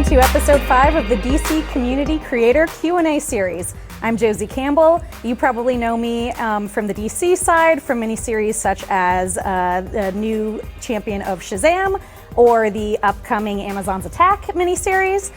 welcome to episode 5 of the DC Community Creator Q&A series. I'm Josie Campbell. You probably know me from the DC side, from miniseries such as the new champion of Shazam, or the upcoming Amazon's Attack miniseries,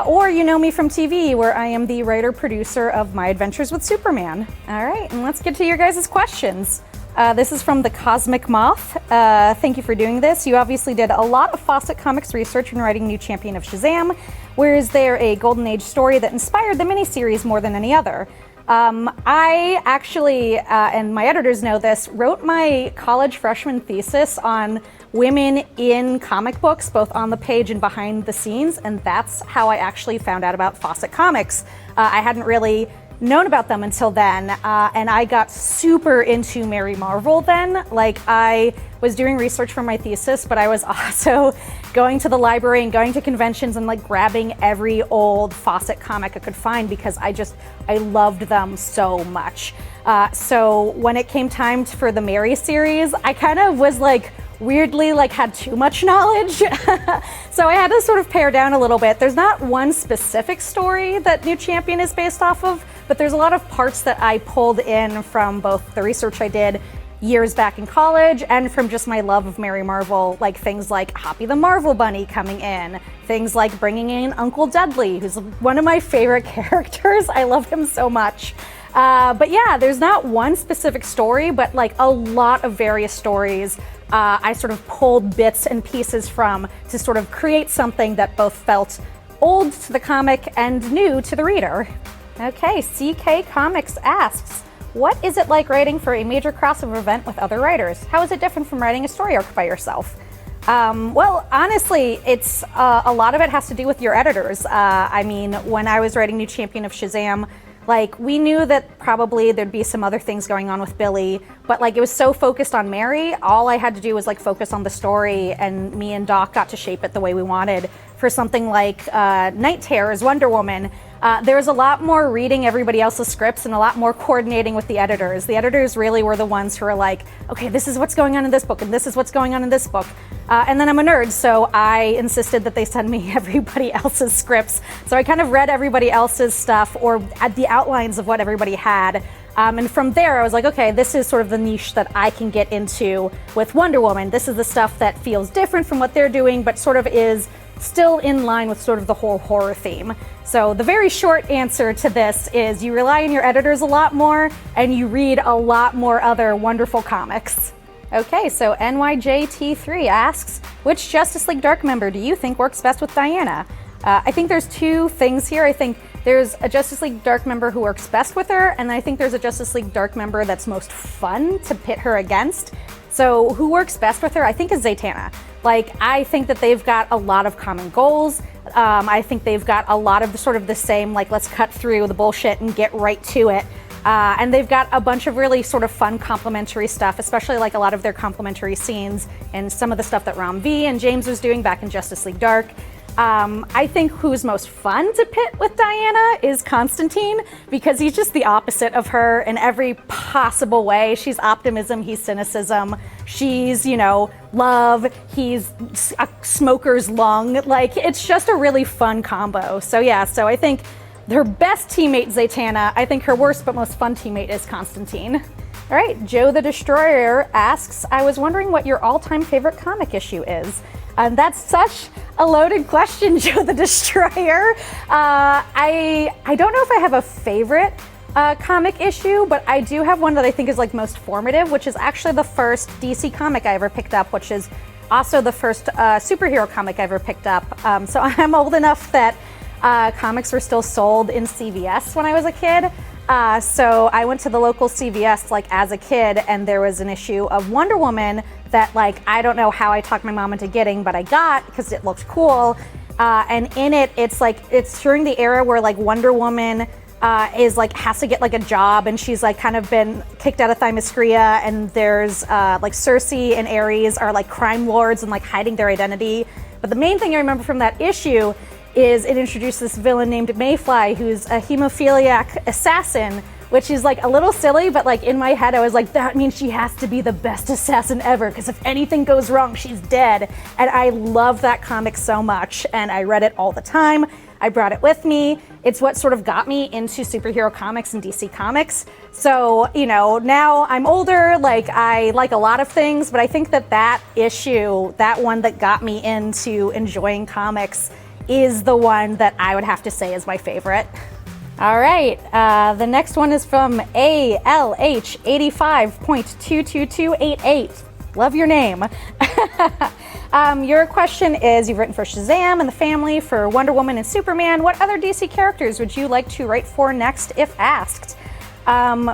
or you know me from TV, where I am the writer-producer of My Adventures with Superman. All right, and let's get to your guys' questions. This is from the Cosmic Moth. Thank you for doing this. You obviously did a lot of Fawcett Comics research when writing New Champion of Shazam. Where is there a Golden Age story that inspired the miniseries more than any other? I actually, and my editors know this, wrote my college freshman thesis on women in comic books, both on the page and behind the scenes, and that's how I actually found out about Fawcett Comics. I hadn't really known about them until then, and I got super into Mary Marvel then. Like, I was doing research for my thesis, but I was also going to the library and going to conventions and like grabbing every old Fawcett comic I could find because I loved them so much. So when it came time for the Mary series, I kind of was like weirdly like had too much knowledge. So I had to sort of pare down a little bit. There's not one specific story that New Champion is based off of, but there's a lot of parts that I pulled in from both the research I did years back in college and from just my love of Mary Marvel, like things like Hoppy the Marvel Bunny coming in, things like bringing in Uncle Dudley, who's one of my favorite characters. I love him so much. But yeah, there's not one specific story, but like a lot of various stories I sort of pulled bits and pieces from to sort of create something that both felt old to the comic and new to the reader. Okay, CK Comics asks, what is it like writing for a major crossover event with other writers? How is it different from writing a story arc by yourself? Well, honestly, it's a lot of it has to do with your editors. I mean, when I was writing New Champion of Shazam, like, we knew that probably there'd be some other things going on with Billy, but like it was so focused on Mary, all I had to do was like focus on the story, and me and Doc got to shape it the way we wanted. For something like Night Terror's Wonder Woman, there was a lot more reading everybody else's scripts and a lot more coordinating with the editors. The editors really were the ones who were like, okay, this is what's going on in this book, and this is what's going on in this book. And then I'm a nerd, so I insisted that they send me everybody else's scripts. So I kind of read everybody else's stuff or the outlines of what everybody had. And from there, I was like, okay, this is sort of the niche that I can get into with Wonder Woman. This is the stuff that feels different from what they're doing, but sort of is still in line with sort of the whole horror theme. So the very short answer to this is you rely on your editors a lot more and you read a lot more other wonderful comics. Okay, so NYJT3 asks, which Justice League Dark member do you think works best with Diana? I think there's two things here. I think there's a Justice League Dark member who works best with her, and I think there's a Justice League Dark member that's most fun to pit her against. So who works best with her, I think, is Zatanna. Like, I think that they've got a lot of common goals. I think they've got a lot of the same, like, let's cut through the bullshit and get right to it. And they've got a bunch of really sort of fun complementary stuff, especially like a lot of their complementary scenes and some of the stuff that Ram V and James was doing back in Justice League Dark. I think who's most fun to pit with Diana is Constantine, because he's just the opposite of her in every possible way. She's optimism, he's cynicism, she's, you know, love, he's a smoker's lung. Like, it's just a really fun combo. So yeah, so I think her best teammate, Zatanna. I think her worst but most fun teammate is Constantine. All right, Joe the Destroyer asks, I was wondering what your all-time favorite comic issue is. That's such a loaded question, Joe the Destroyer. I don't know if I have a favorite comic issue, but I do have one that I think is like most formative, which is actually the first DC comic I ever picked up, which is also the first superhero comic I ever picked up. So I'm old enough that comics were still sold in CVS when I was a kid. So I went to the local CVS like as a kid, and there was an issue of Wonder Woman that, like, I don't know how I talked my mom into getting, but I got because it looked cool. And in it, it's during the era where like Wonder Woman is like has to get like a job, and she's like kind of been kicked out of Themyscira, and there's like Cersei and Ares are like crime lords and like hiding their identity. But the main thing I remember from that issue is it introduced this villain named Mayfly, who's a hemophiliac assassin which is like a little silly, but like in my head I was like, that means she has to be the best assassin ever, because if anything goes wrong, she's dead. And I love that comic so much, and I read it all the time. I brought it with me. It's what sort of got me into superhero comics and DC Comics. So, you know, now I'm older, like I like a lot of things, but I think that issue, that one that got me into enjoying comics, is the one that I would have to say is my favorite. All right, the next one is from ALH85.22288. Love your name. Your question is, you've written for Shazam and the Family, for Wonder Woman and Superman. What other DC characters would you like to write for next if asked?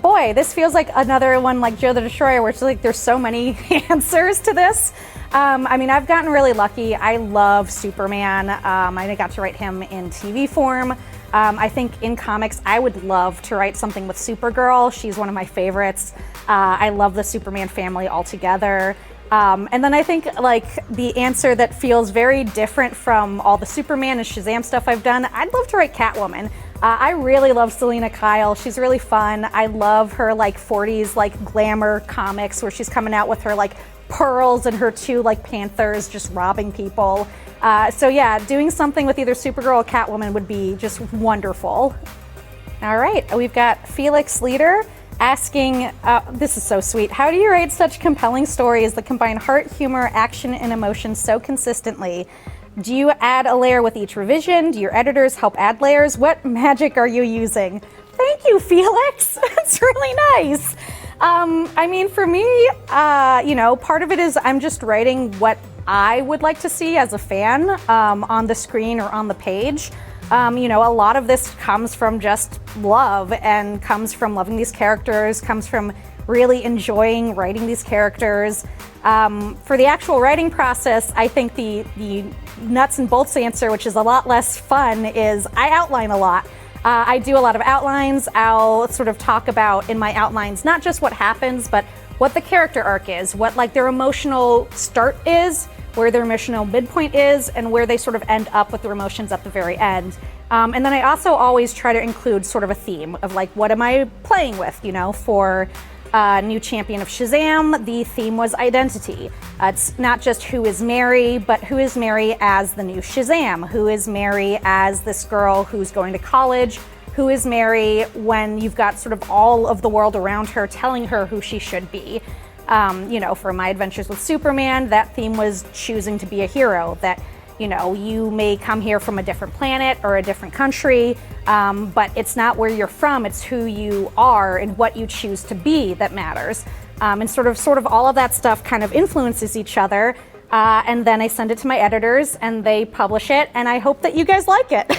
Boy, this feels like another one like Joe the Destroyer, where it's like there's so many answers to this. I mean, I've gotten really lucky. I love Superman. I got to write him in TV form. I think in comics, I would love to write something with Supergirl. She's one of my favorites. I love the Superman family altogether. And then I think like the answer that feels very different from all the Superman and Shazam stuff I've done, I'd love to write Catwoman. I really love Selena Kyle. She's really fun. I love her like 40s like glamour comics where she's coming out with her like pearls and her two like panthers just robbing people. So yeah, doing something with either Supergirl or Catwoman would be just wonderful. All right, we've got Felix Leader asking, this is so sweet, how do you write such compelling stories that combine heart, humor, action, and emotion so consistently? Do you add a layer with each revision? Do your editors help add layers? What magic are you using? Thank you, Felix. That's really nice. I mean, for me, you know, part of it is I'm just writing what I would like to see as a fan on the screen or on the page. You know, a lot of this comes from just love and comes from loving these characters, comes from really enjoying writing these characters. For the actual writing process, I think the nuts and bolts answer, which is a lot less fun, is I outline a lot. I do a lot of outlines. I'll sort of talk about in my outlines not just what happens, but what the character arc is, what like their emotional start is, where their emotional midpoint is, and where they sort of end up with their emotions at the very end. And then I also always try to include sort of a theme of like, what am I playing with, you know? For new champion of Shazam, the theme was identity. It's not just who is Mary, but who is Mary as the new Shazam? Who is Mary as this girl who's going to college? Who is Mary when you've got sort of all of the world around her telling her who she should be? You know, for my adventures with Superman, that theme was choosing to be a hero, that, you know, you may come here from a different planet or a different country, but it's not where you're from, it's who you are and what you choose to be that matters. And sort of all of that stuff kind of influences each other. And then I send it to my editors and they publish it, and I hope that you guys like it.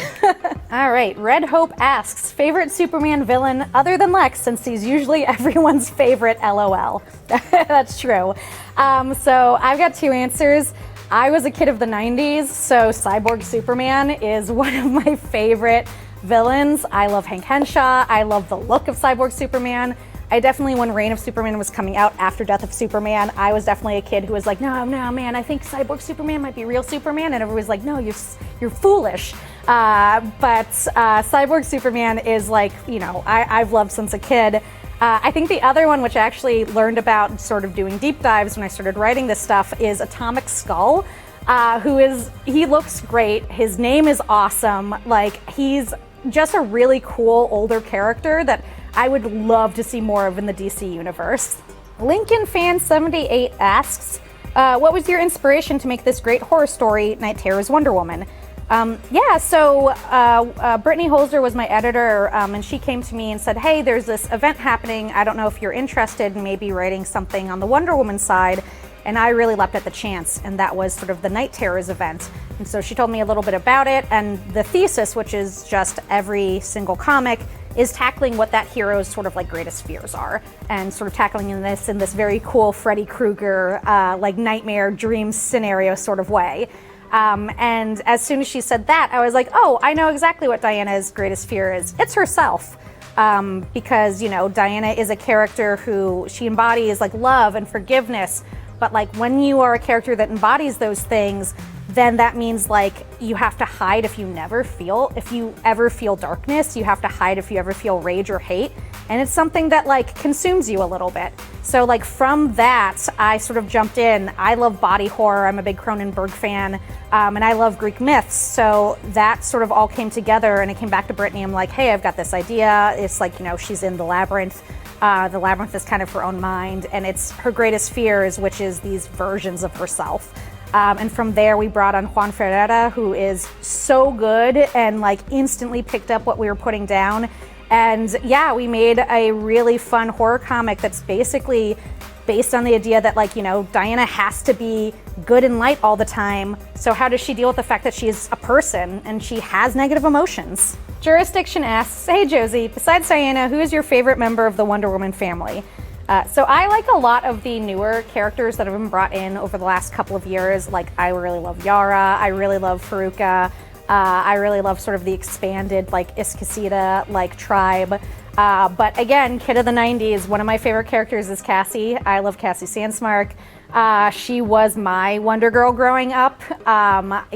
All right, Red Hope asks, favorite Superman villain other than Lex, since he's usually everyone's favorite, LOL. That's true. So I've got two answers. I was a kid of the 90s, so Cyborg Superman is one of my favorite villains. I love Hank Henshaw. I love the look of Cyborg Superman. I definitely, when Reign of Superman was coming out after Death of Superman, I was definitely a kid who was like, no, man, I think Cyborg Superman might be real Superman. And everyone was like, no, you're foolish. But Cyborg Superman is like, you know, I've loved since a kid. I think the other one, which I actually learned about sort of doing deep dives when I started writing this stuff, is Atomic Skull, he looks great. His name is awesome. Like, he's just a really cool older character that I would love to see more of in the DC universe. Lincoln Fan 78 asks, what was your inspiration to make this great horror story, Night Terror's Wonder Woman? So Brittany Holzer was my editor, and she came to me and said, hey, there's this event happening. I don't know if you're interested in maybe writing something on the Wonder Woman side. And I really leapt at the chance, and that was sort of the Night Terrors event. And so she told me a little bit about it, and the thesis, which is just every single comic, is tackling what that hero's sort of like greatest fears are, and sort of tackling in this very cool Freddy Krueger, like nightmare dream scenario sort of way. And as soon as she said that, I was like, oh, I know exactly what Diana's greatest fear is. It's herself. Because, you know, Diana is a character who she embodies like love and forgiveness. But like when you are a character that embodies those things, then that means like you have to hide if you ever feel darkness, you have to hide if you ever feel rage or hate. and it's something that like consumes you a little bit. So like from that, I sort of jumped in. I love body horror. I'm a big Cronenberg fan, and I love Greek myths. So that sort of all came together, and it came back to Brittany. I'm like, hey, I've got this idea. It's like, you know, she's in the labyrinth. The labyrinth is kind of her own mind, and it's her greatest fears, which is these versions of herself. And from there, we brought on Juan Ferreira, who is so good and like instantly picked up what we were putting down. And yeah, we made a really fun horror comic that's basically based on the idea that, like, you know, Diana has to be good and light all the time. So how does she deal with the fact that she's a person and she has negative emotions? Jurisdiction asks, hey Josie, besides Diana, who is your favorite member of the Wonder Woman family? So I like a lot of the newer characters that have been brought in over the last couple of years. Like, I really love Yara, I really love Faruka, I really love sort of the expanded like Iscasita like tribe. But again, kid of the 90s, one of my favorite characters is Cassie. I love Cassie Sandsmark. She was my Wonder Girl growing up. Donna's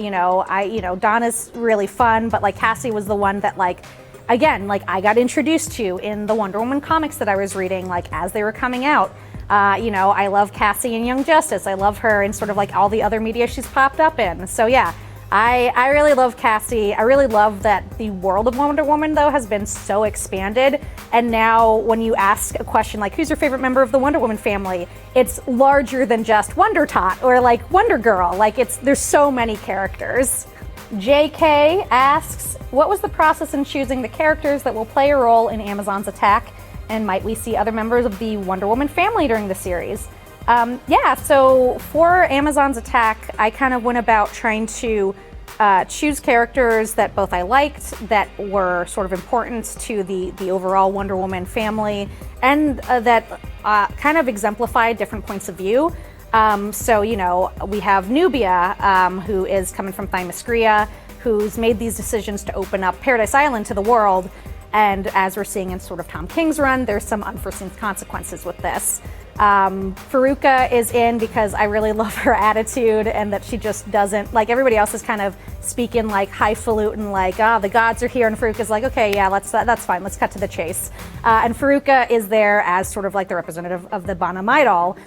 really fun, but like Cassie was the one that like, again, like I got introduced to in the Wonder Woman comics that I was reading, like as they were coming out. I love Cassie in Young Justice. I love her in sort of like all the other media she's popped up in. So yeah, I really love Cassie. I really love that the world of Wonder Woman though has been so expanded. And now when you ask a question like, who's your favorite member of the Wonder Woman family? It's larger than just Wonder Tot or like Wonder Girl. Like there's so many characters. JK asks, what was the process in choosing the characters that will play a role in Amazon's attack? And might we see other members of the Wonder Woman family during the series? So for Amazon's attack, I kind of went about trying to choose characters that both I liked, that were sort of important to the overall Wonder Woman family, and that kind of exemplify different points of view. We have Nubia, who is coming from Themyscira, who's made these decisions to open up Paradise Island to the world. And as we're seeing in sort of Tom King's run, there's some unforeseen consequences with this. Faruka is in because I really love her attitude, and that she just doesn't, like everybody else is kind of speaking like highfalutin, like, the gods are here, and Faruka's like, okay, yeah, that's fine, let's cut to the chase. And Faruka is there as sort of like the representative of the Bana Maidol.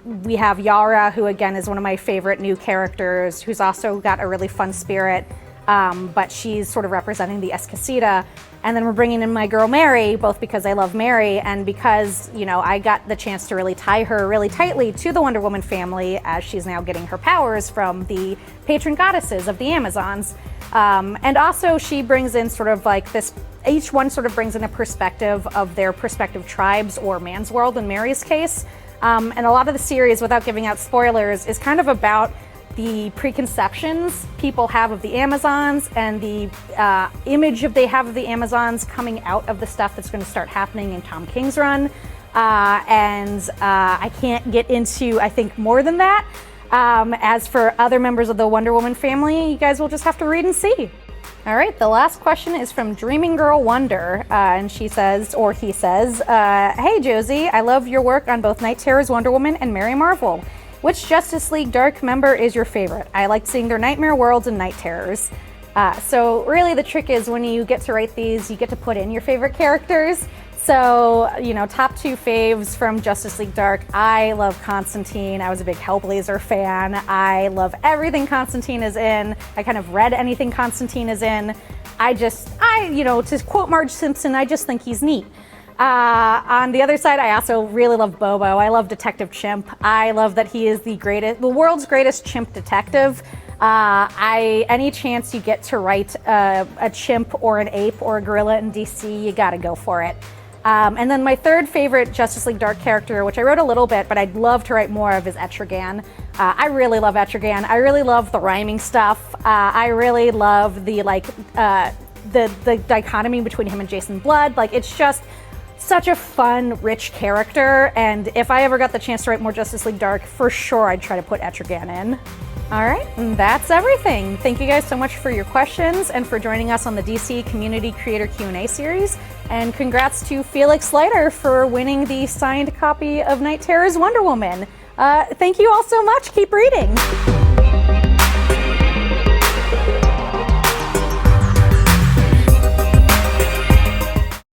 We have Yara, who again is one of my favorite new characters, who's also got a really fun spirit, but she's sort of representing the Escasita. And then we're bringing in my girl Mary, both because I love Mary and because, I got the chance to really tie her really tightly to the Wonder Woman family, as she's now getting her powers from the patron goddesses of the Amazons. And also she brings in sort of like this, each one sort of brings in a perspective of their respective tribes or man's world in Mary's case. And a lot of the series, without giving out spoilers, is kind of about the preconceptions people have of the Amazons and the image they have of the Amazons coming out of the stuff that's going to start happening in Tom King's run. I can't get into, I think, more than that. As for other members of the Wonder Woman family, you guys will just have to read and see. All right, the last question is from Dreaming Girl Wonder, and she says, or he says, hey Josie, I love your work on both Night Terror's Wonder Woman and Mary Marvel. Which Justice League Dark member is your favorite? I liked seeing their Nightmare Worlds and Night Terrors. So really the trick is when you get to write these, you get to put in your favorite characters. So, top two faves from Justice League Dark. I love Constantine. I was a big Hellblazer fan. I love everything Constantine is in. I kind of read anything Constantine is in. To quote Marge Simpson, I just think he's neat. On the other side, I also really love Bobo. I love Detective Chimp. I love that he is the world's greatest chimp detective. Any chance you get to write a chimp or an ape or a gorilla in DC, you gotta go for it. And then my third favorite Justice League Dark character, which I wrote a little bit, but I'd love to write more of, is Etrigan. I really love Etrigan. I really love the rhyming stuff. I really love the dichotomy between him and Jason Blood. Like, it's just such a fun, rich character, and if I ever got the chance to write more Justice League Dark, for sure I'd try to put Etrigan in. All right, and that's everything. Thank you guys so much for your questions and for joining us on the DC Community Creator Q&A series, and congrats to Felix Leiter for winning the signed copy of Night Terror's Wonder Woman. Thank you all so much. Keep reading.